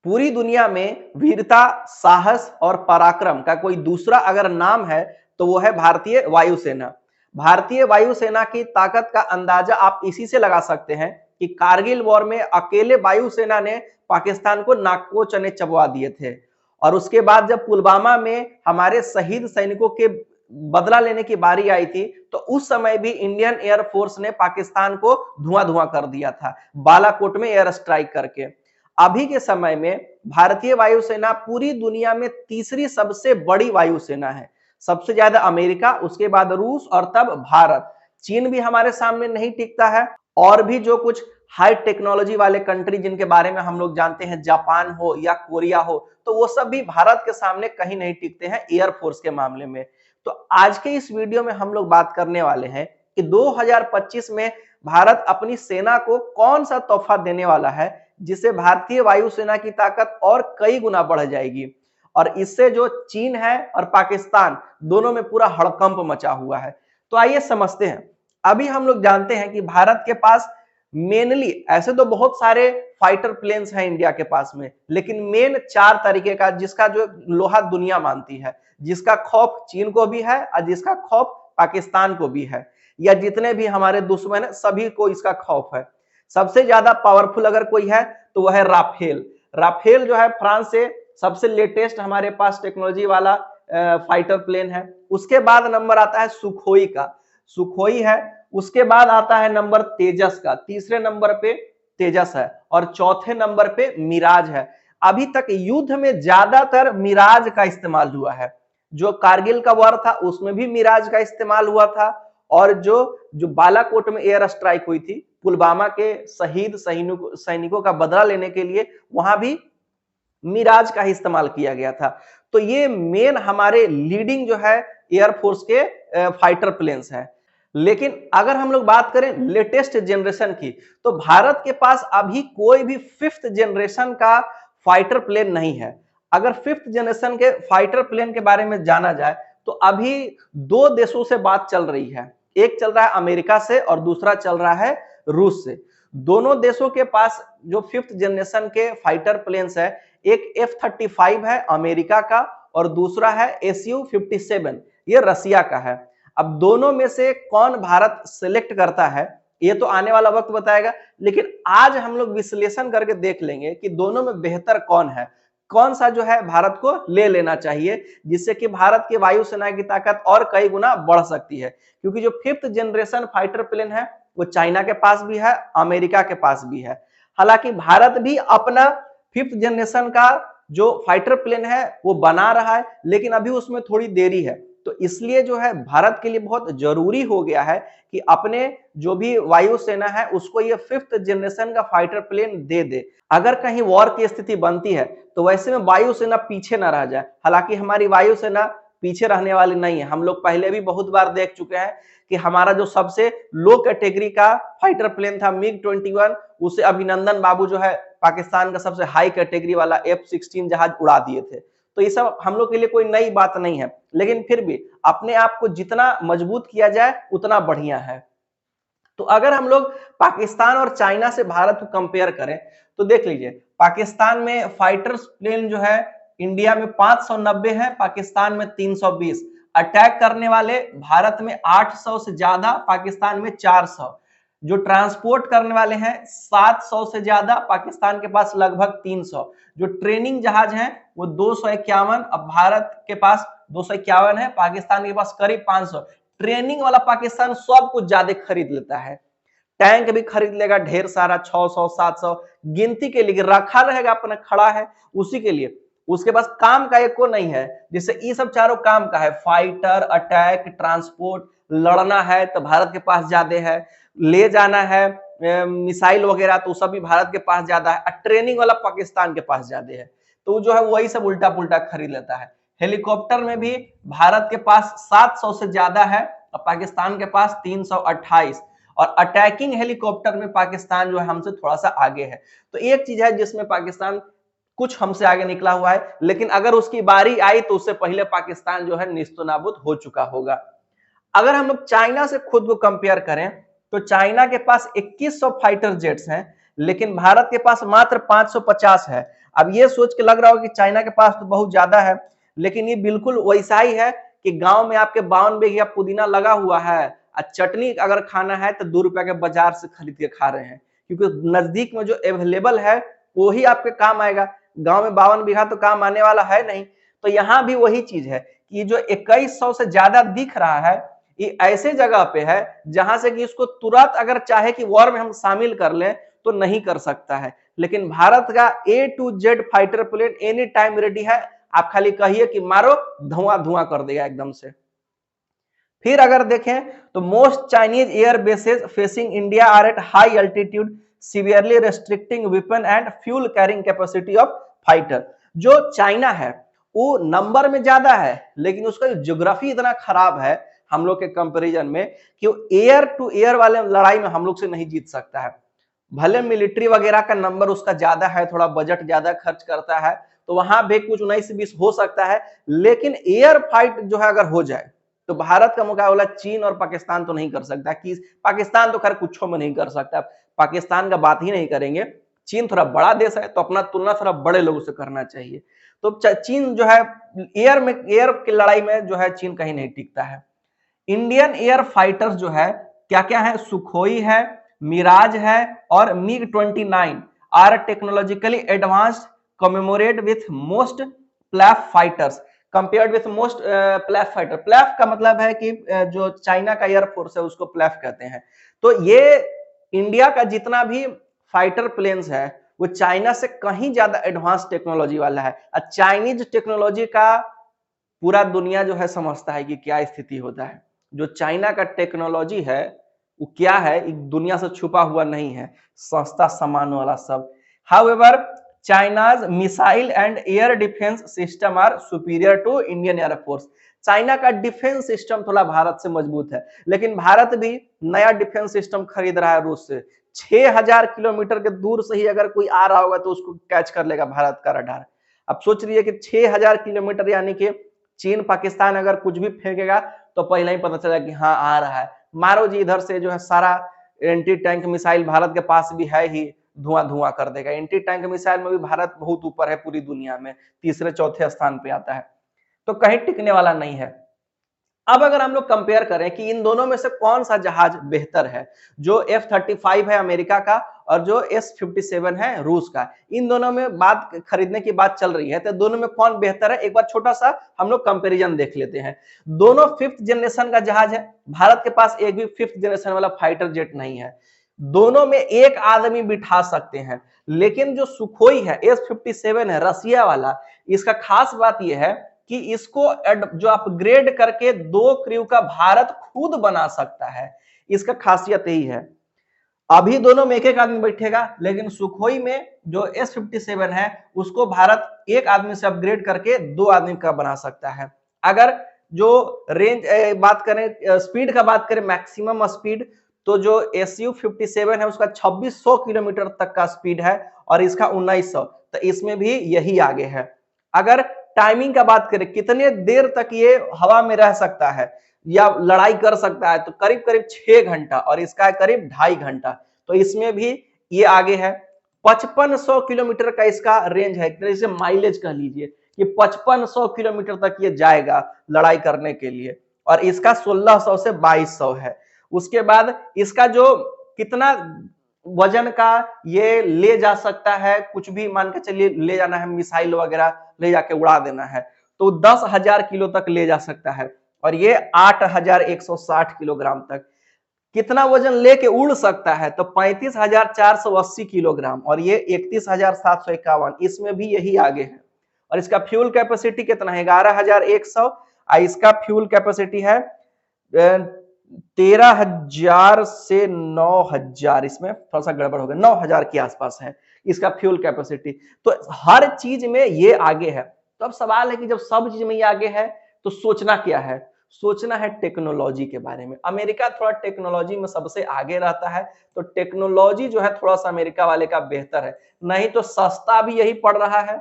पूरी दुनिया में वीरता, साहस और पराक्रम का कोई दूसरा अगर नाम है तो वो है भारतीय वायुसेना। भारतीय वायुसेना की ताकत का अंदाजा आप इसी से लगा सकते हैं कि कारगिल वॉर में अकेले वायुसेना ने पाकिस्तान को नाको चने चबवा दिए थे। और उसके बाद जब पुलवामा में हमारे शहीद सैनिकों के बदला लेने की बारी आई थी तो उस समय भी इंडियन एयरफोर्स ने पाकिस्तान को धुआं धुआं कर दिया था, बालाकोट में एयर स्ट्राइक करके। अभी के समय में भारतीय वायुसेना पूरी दुनिया में तीसरी सबसे बड़ी वायुसेना है। सबसे ज्यादा अमेरिका, उसके बाद रूस और तब भारत। चीन भी हमारे सामने नहीं टिकता है। और भी जो कुछ हाई टेक्नोलॉजी वाले कंट्री जिनके बारे में हम लोग जानते हैं, जापान हो या कोरिया हो, तो वो सब भी भारत के सामने कहीं नहीं टिकते हैं एयरफोर्स के मामले में। तो आज के इस वीडियो में हम लोग बात करने वाले हैं कि 2025 में भारत अपनी सेना को कौन सा तोहफा देने वाला है जिससे भारतीय वायुसेना की ताकत और कई गुना बढ़ जाएगी। और इससे जो चीन है और पाकिस्तान दोनों में पूरा हड़कंप मचा हुआ है। तो आइए समझते हैं। अभी हम लोग जानते हैं कि भारत के पास मेनली ऐसे तो बहुत सारे फाइटर प्लेन्स हैं इंडिया के पास में, लेकिन मेन 4 तरीके का जिसका जो लोहा दुनिया मानती है, जिसका खौफ चीन को भी है और जिसका खौफ पाकिस्तान को भी है, या जितने भी हमारे दुश्मन है सभी को इसका खौफ है। सबसे ज्यादा पावरफुल अगर कोई है तो वह है राफेल। राफेल जो है फ्रांस से सबसे लेटेस्ट हमारे पास टेक्नोलॉजी वाला फाइटर प्लेन है। उसके बाद नंबर आता है सुखोई का, सुखोई है। उसके बाद आता है नंबर तेजस का, तीसरे नंबर पे तेजस है और चौथे नंबर पे मिराज है। अभी तक युद्ध में ज्यादातर मिराज का इस्तेमाल हुआ है। जो कारगिल का वॉर था उसमें भी मिराज का इस्तेमाल हुआ था, और जो जो बालाकोट में एयर स्ट्राइक हुई थी पुलवामा के शहीद सैनिकों का बदला लेने के लिए, वहां भी मिराज का ही इस्तेमाल किया गया था। तो ये मेन हमारे लीडिंग जो है एयरफोर्स के फाइटर प्लेन्स हैं। लेकिन अगर हम लोग बात करें लेटेस्ट जनरेशन की, तो भारत के पास अभी कोई भी 5th जनरेशन का फाइटर प्लेन नहीं है। अगर 5th जनरेशन के फाइटर प्लेन के बारे में जाना जाए तो अभी 2 देशों से बात चल रही है। एक चल रहा है अमेरिका से और दूसरा चल रहा है रूस से। दोनों देशों के पास जो 5th जनरेशन के फाइटर प्लेन्स है, एक F-35 है अमेरिका का और दूसरा है Su-57, ये रसिया का है। अब दोनों में से कौन भारत सिलेक्ट करता है ये तो आने वाला वक्त बताएगा, लेकिन आज हम लोग विश्लेषण करके देख लेंगे कि दोनों में बेहतर कौन है, कौन सा जो है भारत को ले लेना चाहिए, जिससे कि भारत की वायुसेना की ताकत और कई गुना बढ़ सकती है। क्योंकि जो 5th जनरेशन फाइटर प्लेन है वो चाइना के पास भी है, अमेरिका के पास भी है। हालांकि भारत भी अपना 5th जनरेशन का जो फाइटर प्लेन है वो बना रहा है, लेकिन अभी उसमें थोड़ी देरी है। तो इसलिए जो है भारत के लिए बहुत जरूरी हो गया है कि अपने जो भी वायुसेना है उसको ये 5th जनरेशन का फाइटर प्लेन दे दे। अगर कहीं वॉर की स्थिति बनती है तो वैसे में वायुसेना पीछे ना रह जाए। हालांकि हमारी वायुसेना पीछे रहने वाली नहीं है। हम लोग पहले भी बहुत बार देख चुके हैं कि हमारा जो सबसे लो कैटेगरी का फाइटर प्लेन था MiG-21, उसे अभिनंदन बाबू जो है पाकिस्तान का सबसे हाई कैटेगरी वाला F-16 जहाज उड़ा दिए थे। तो ये सब हम लोग के लिए कोई नई बात नहीं है, लेकिन फिर भी अपने आप को जितना मजबूत किया जाए उतना बढ़िया है। तो अगर हम लोग पाकिस्तान और चाइना से भारत को कंपेयर करें तो देख लीजिए, पाकिस्तान में फाइटर प्लेन जो है इंडिया में 590 है, पाकिस्तान में 320। अटैक करने वाले भारत में 800 से ज्यादा, पाकिस्तान में 400। जो ट्रांसपोर्ट करने वाले हैं 700 से ज्यादा, पाकिस्तान के पास लगभग 300। जो ट्रेनिंग जहाज हैं वो 251, अब भारत के पास 251 है, पाकिस्तान के पास करीब 500। ट्रेनिंग वाला पाकिस्तान सब कुछ ज्यादा खरीद लेता है। टैंक भी खरीद लेगा ढेर सारा, 600 700 गिनती के लिए रखा रहेगा, अपना खड़ा है उसी के लिए। उसके पास काम का एक को नहीं है, जैसे ये सब चारों काम का है, फाइटर, अटैक, ट्रांसपोर्ट, लड़ना है तो भारत के पास ज्यादा है, ले जाना है मिसाइल वगैरह तो सब भी भारत के पास ज्यादा है, ट्रेनिंग वाला पाकिस्तान के पास ज्यादा है। तो जो है वही सब उल्टा पुल्टा खरीद लेता है। हेलीकॉप्टर में भी भारत के पास 700 से ज्यादा है और पाकिस्तान के पास 328। और अटैकिंग हेलीकॉप्टर में पाकिस्तान जो है हमसे थोड़ा सा आगे है। तो एक चीज है जिसमें पाकिस्तान कुछ हमसे आगे निकला हुआ है, लेकिन अगर उसकी बारी आई तो उससे पहले पाकिस्तान जो है निस्तनाबूद हो चुका होगा। अगर हम लोग चाइना से खुद को कंपेयर करें तो चाइना के पास 2100 फाइटर जेट्स हैं, लेकिन भारत के पास मात्र 550 है। अब ये सोच के लग रहा हो कि चाइना के पास तो बहुत ज्यादा है, लेकिन ये बिल्कुल वैसा ही है कि गांव में आपके 52 बीघा पुदीना लगा हुआ है और चटनी अगर खाना है तो 2 रुपया के बाजार से खरीद के खा रहे हैं, क्योंकि नजदीक में जो अवेलेबल है वो ही आपके काम आएगा। गांव में 52 बीघा तो काम आने वाला है नहीं। तो यहाँ भी वही चीज है कि जो 2100 से ज्यादा दिख रहा है, ये ऐसे जगह पे है जहां से कि इसको तुरंत अगर चाहे कि वॉर में हम शामिल कर लें तो नहीं कर सकता है। लेकिन भारत का A to Z fighter plane any time ready है, आप खाली कहिए कि मारो, धुआं धुआं कर देगा एकदम से। फिर अगर देखें तो most Chinese air bases facing India are at high altitude severely restricting weapon and fuel carrying capacity of fighter. जो चाइना है वो नंबर में ज्यादा है, लेकिन उसका ज्योग्राफी इतना खराब है हम लोग के कंपैरिजन में कि वो एयर टू एयर वाले लड़ाई में हम लोग से नहीं जीत सकता है। भले मिलिट्री वगैरह का नंबर उसका ज्यादा है, थोड़ा बजट ज्यादा खर्च करता है, तो वहां भी कुछ 19-20 हो सकता है, लेकिन एयर फाइट जो है अगर हो जाए तो भारत का मुकाबला चीन और पाकिस्तान तो नहीं कर सकता। कि पाकिस्तान तो खैर कुछ में नहीं कर सकता, पाकिस्तान का बात ही नहीं करेंगे। चीन थोड़ा बड़ा देश है तो अपना तुलना थोड़ा बड़े लोगों से करना चाहिए। तो चीन जो है एयर की लड़ाई में जो है चीन कहीं नहीं टिकता है। इंडियन एयर फाइटर्स जो है क्या क्या है, सुखोई है, मिराज है और MiG 29 are technologically advanced commemorate with most PLAF fighters compared with most PLAF fighter. PLAF का मतलब है कि जो चाइना का एयरफोर्स है उसको प्लैफ कहते हैं। तो ये इंडिया का जितना भी फाइटर प्लेन्स है वो चाइना से कहीं ज्यादा एडवांस टेक्नोलॉजी वाला है। चाइनीज टेक्नोलॉजी का पूरा दुनिया जो है समझता है कि क्या स्थिति होता है। जो चाइना का टेक्नोलॉजी है वो क्या है, दुनिया से छुपा हुआ नहीं है, सस्ता सामान वाला सब। However China's missile and air defence system are superior to Indian air force. China का डिफेंस सिस्टम थोड़ा भारत से मजबूत है, लेकिन भारत भी नया डिफेंस सिस्टम खरीद रहा है रूस से। 6000 किलोमीटर के दूर से ही अगर कोई आ रहा होगा तो उसको कैच कर लेगा भारत का रडार। अब सोच रही है कि 6000 किलोमीटर यानी कि चीन पाकिस्तान अगर कुछ भी फेंकेगा तो पहले ही पता चला कि हाँ आ रहा है, मारो जी। इधर से जो है सारा एंटी टैंक मिसाइल भारत के पास भी है ही, धुआं धुआं कर देगा। एंटी टैंक मिसाइल में भी भारत बहुत ऊपर है पूरी दुनिया में, तीसरे चौथे स्थान पे आता है, तो कहीं टिकने वाला नहीं है। अब अगर हम लोग कंपेयर करें कि इन दोनों में से कौन सा जहाज बेहतर है, जो F-35 है अमेरिका का और जो S-57 है रूस का, इन दोनों में बात खरीदने की बात चल रही है, तो दोनों में कौन बेहतर है एक बार छोटा सा हम लोग कंपैरिजन देख लेते हैं। दोनों 5th जनरेशन का जहाज है, भारत के पास एक भी 5th जनरेशन वाला फाइटर जेट नहीं है। दोनों में एक आदमी बिठा सकते हैं, लेकिन जो सुखोई है S-57 है रसिया वाला, इसका खास बात यह है कि इसको जो अपग्रेड करके 2 क्रू का भारत खुद बना सकता है। इसका खासियत यही है। अभी दोनों में एक एक आदमी बैठेगा, लेकिन सुखोई में जो S-57 है उसको भारत एक आदमी से अपग्रेड करके 2 आदमी का बना सकता है। अगर जो रेंज बात करें, स्पीड का बात करें, मैक्सिमम स्पीड, तो जो Su-57 है उसका 2600 किलोमीटर तक का स्पीड है और इसका 1900, तो इसमें भी यही आगे है। अगर टाइमिंग का बात करें, कितने देर तक ये हवा में रह सकता है या लड़ाई कर सकता है, तो करीब करीब 6 घंटा और इसका करीब 2.5 घंटा, तो इसमें भी ये आगे है। 5500 किलोमीटर का इसका रेंज है, इसे माइलेज कह लीजिए कि 5500 किलोमीटर तक ये जाएगा लड़ाई करने के लिए, और इसका 1600 से 2200 है। उसके बाद इसका जो कितना वजन का ये ले जा सकता है, कुछ भी मान के चलिए ले जाना है, मिसाइल वगैरह ले जाके उड़ा देना है, तो 10,000 किलो तक ले जा सकता है, और ये 8,160 किलोग्राम तक। कितना वजन लेके उड़ सकता है, तो 35,480 किलोग्राम, और ये 31,751, इसमें भी यही आगे है। और इसका फ्यूल कैपेसिटी कितना है, 11,100, इसका फ्यूल कैपेसिटी है 13,000 से 9,000, इसमें थोड़ा सा गड़बड़ हो गया, 9,000 के आसपास है इसका फ्यूल कैपेसिटी। तो हर चीज में ये आगे है। तो अब सवाल है कि जब सब चीज में ये आगे है तो सोचना क्या है, सोचना है टेक्नोलॉजी के बारे में। अमेरिका थोड़ा टेक्नोलॉजी में सबसे आगे रहता है, तो टेक्नोलॉजी जो है थोड़ा सा अमेरिका वाले का बेहतर है। नहीं तो सस्ता भी यही पड़ रहा है,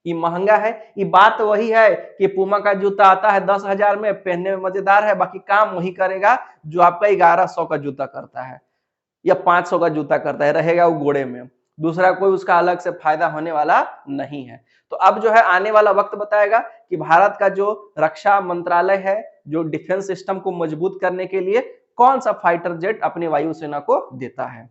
ये महंगा है। ये बात वही है कि पूमा का जूता आता है 10,000 में, पहनने में मजेदार है, बाकी काम वही करेगा जो आपका 1100 का जूता करता है या 500 का जूता करता है, रहेगा वो गोड़े में। दूसरा कोई उसका अलग से फायदा होने वाला नहीं है। तो अब जो है आने वाला वक्त बताएगा कि भारत का जो रक्षा मंत्रालय है, जो डिफेंस सिस्टम को मजबूत करने के लिए कौन सा फाइटर जेट अपने वायुसेना को देता है।